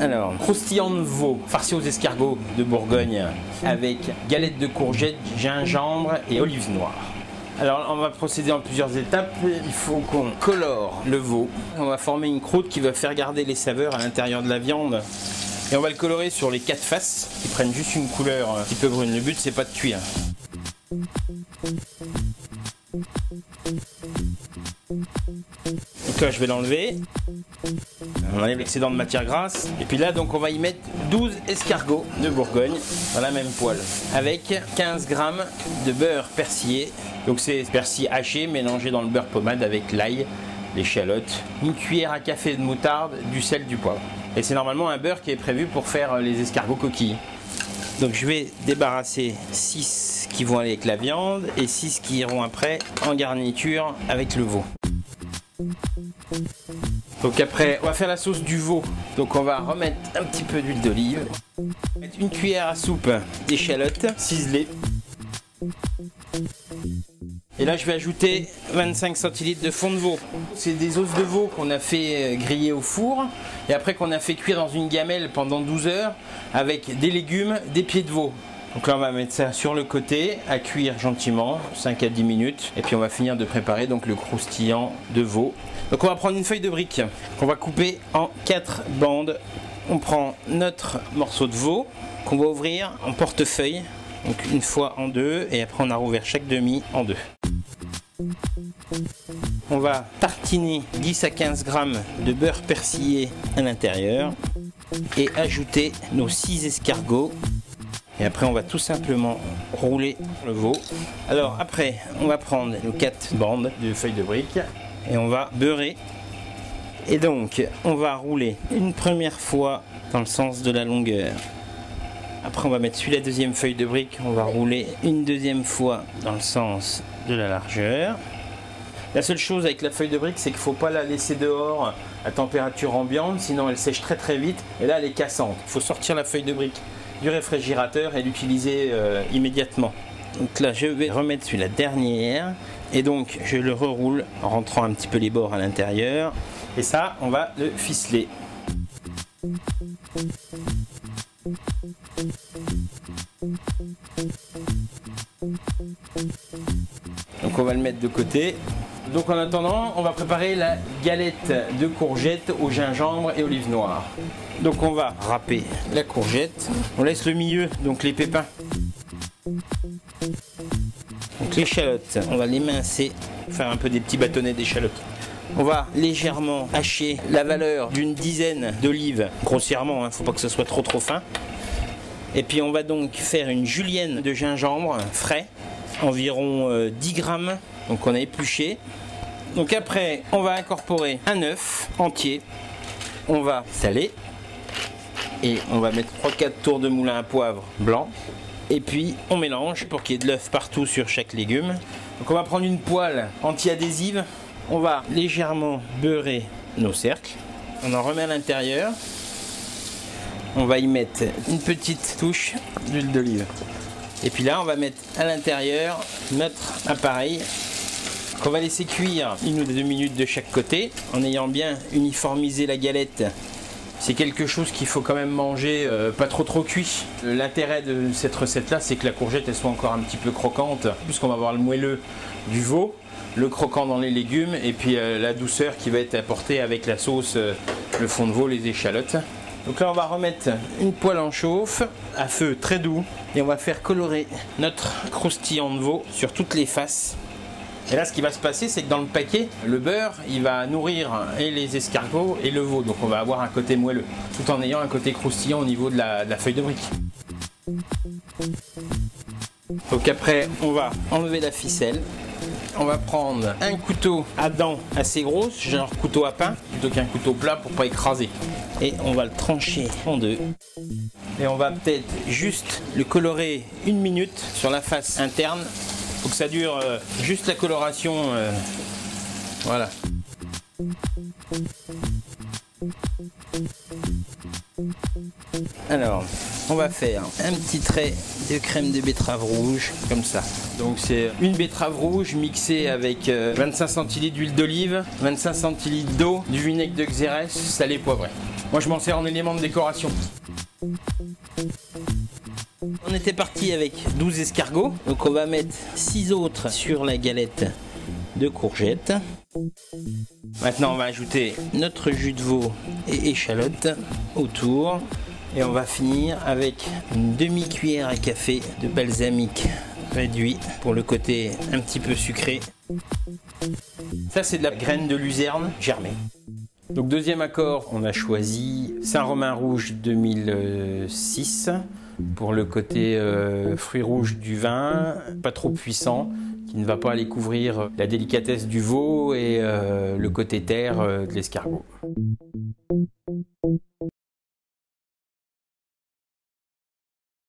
Alors, croustillant de veau, farci aux escargots de Bourgogne, avec galette de courgettes, gingembre et olives noires. Alors, on va procéder en plusieurs étapes. Il faut qu'on colore le veau. On va former une croûte qui va faire garder les saveurs à l'intérieur de la viande. Et on va le colorer sur les 4 faces, qui prennent juste une couleur un petit peu brune. Le but, c'est pas de cuire. Donc là, je vais l'enlever. On enlève l'excédent de matière grasse. Et puis là, donc, on va y mettre 12 escargots de Bourgogne dans la même poêle. Avec 15 grammes de beurre persillé. Donc c'est persil haché mélangé dans le beurre pommade avec l'ail, l'échalote, une cuillère à café de moutarde, du sel, du poivre. Et c'est normalement un beurre qui est prévu pour faire les escargots coquilles. Donc je vais débarrasser 6 qui vont aller avec la viande et 6 qui iront après en garniture avec le veau. Donc après, on va faire la sauce du veau. Donc on va remettre un petit peu d'huile d'olive, mettre une cuillère à soupe d'échalote ciselée. Et là je vais ajouter 25 centilitres de fond de veau. C'est des os de veau qu'on a fait griller au four et après qu'on a fait cuire dans une gamelle pendant 12 heures avec des légumes, des pieds de veau. Donc là on va mettre ça sur le côté à cuire gentiment 5 à 10 minutes et puis on va finir de préparer donc le croustillant de veau. Donc on va prendre une feuille de brique qu'on va couper en 4 bandes. On prend notre morceau de veau qu'on va ouvrir en portefeuille. Donc une fois en deux et après on a rouvert chaque demi en deux. On va tartiner 10 à 15 grammes de beurre persillé à l'intérieur et ajouter nos 6 escargots. Et après on va tout simplement rouler le veau. Alors après on va prendre nos 4 bandes de feuilles de brique et on va beurrer. Et donc on va rouler une première fois dans le sens de la longueur. Après on va mettre sur la deuxième feuille de brique, on va rouler une deuxième fois dans le sens de la largeur. La seule chose avec la feuille de brique, c'est qu'il ne faut pas la laisser dehors à température ambiante, sinon elle sèche très très vite et là elle est cassante. Il faut sortir la feuille de brique du réfrigérateur et l'utiliser immédiatement. Donc là je vais remettre sur la dernière et donc je le reroule en rentrant un petit peu les bords à l'intérieur et ça on va le ficeler. Donc on va le mettre de côté. Donc en attendant, on va préparer la galette de courgettes au gingembre et olives noires. Donc on va râper la courgette. On laisse le milieu, donc les pépins. Donc l'échalote, on va l'émincer, faire un peu des petits bâtonnets d'échalote. On va légèrement hacher la valeur d'une dizaine d'olives, grossièrement, faut pas que ce soit trop fin. Et puis on va donc faire une julienne de gingembre frais, environ 10 grammes, donc on a épluché. Donc après on va incorporer un œuf entier, on va saler et on va mettre 3-4 tours de moulin à poivre blanc. Et puis on mélange pour qu'il y ait de l'œuf partout sur chaque légume. Donc on va prendre une poêle anti-adhésive, on va légèrement beurrer nos cercles, on en remet à l'intérieur. On va y mettre une petite touche d'huile d'olive. Et puis là, on va mettre à l'intérieur notre appareil qu'on va laisser cuire 1 ou 2 minutes de chaque côté en ayant bien uniformisé la galette. C'est quelque chose qu'il faut quand même manger pas trop cuit. L'intérêt de cette recette-là, c'est que la courgette elle soit encore un petit peu croquante, puisqu'on va avoir le moelleux du veau, le croquant dans les légumes et puis la douceur qui va être apportée avec la sauce, le fond de veau, les échalotes. Donc là on va remettre une poêle en chauffe à feu très doux et on va faire colorer notre croustillant de veau sur toutes les faces. Et là ce qui va se passer c'est que dans le paquet, le beurre il va nourrir et les escargots et le veau. Donc on va avoir un côté moelleux tout en ayant un côté croustillant au niveau de la feuille de brique. Donc après on va enlever la ficelle. On va prendre un couteau à dents assez grosses, genre couteau à pain, plutôt qu'un couteau plat pour pas écraser. Et on va le trancher en deux. Et on va peut-être juste le colorer 1 minute sur la face interne. Il faut que ça dure juste la coloration. Voilà. Alors, on va faire un petit trait de crème de betterave rouge, comme ça. Donc c'est une betterave rouge mixée avec 25 centilitres d'huile d'olive, 25 centilitres d'eau, du vinaigre de Xérès, salé poivré. Moi je m'en sers en élément de décoration. On était parti avec 12 escargots, donc on va mettre 6 autres sur la galette de courgettes. Maintenant on va ajouter notre jus de veau et échalote autour. Et on va finir avec une demi-cuillère à café de balsamique réduit pour le côté un petit peu sucré. Ça c'est de la graine de luzerne germée. Donc deuxième accord, on a choisi Saint-Romain rouge 2006 pour le côté fruits rouges du vin, pas trop puissant, qui ne va pas aller couvrir la délicatesse du veau et le côté terre de l'escargot.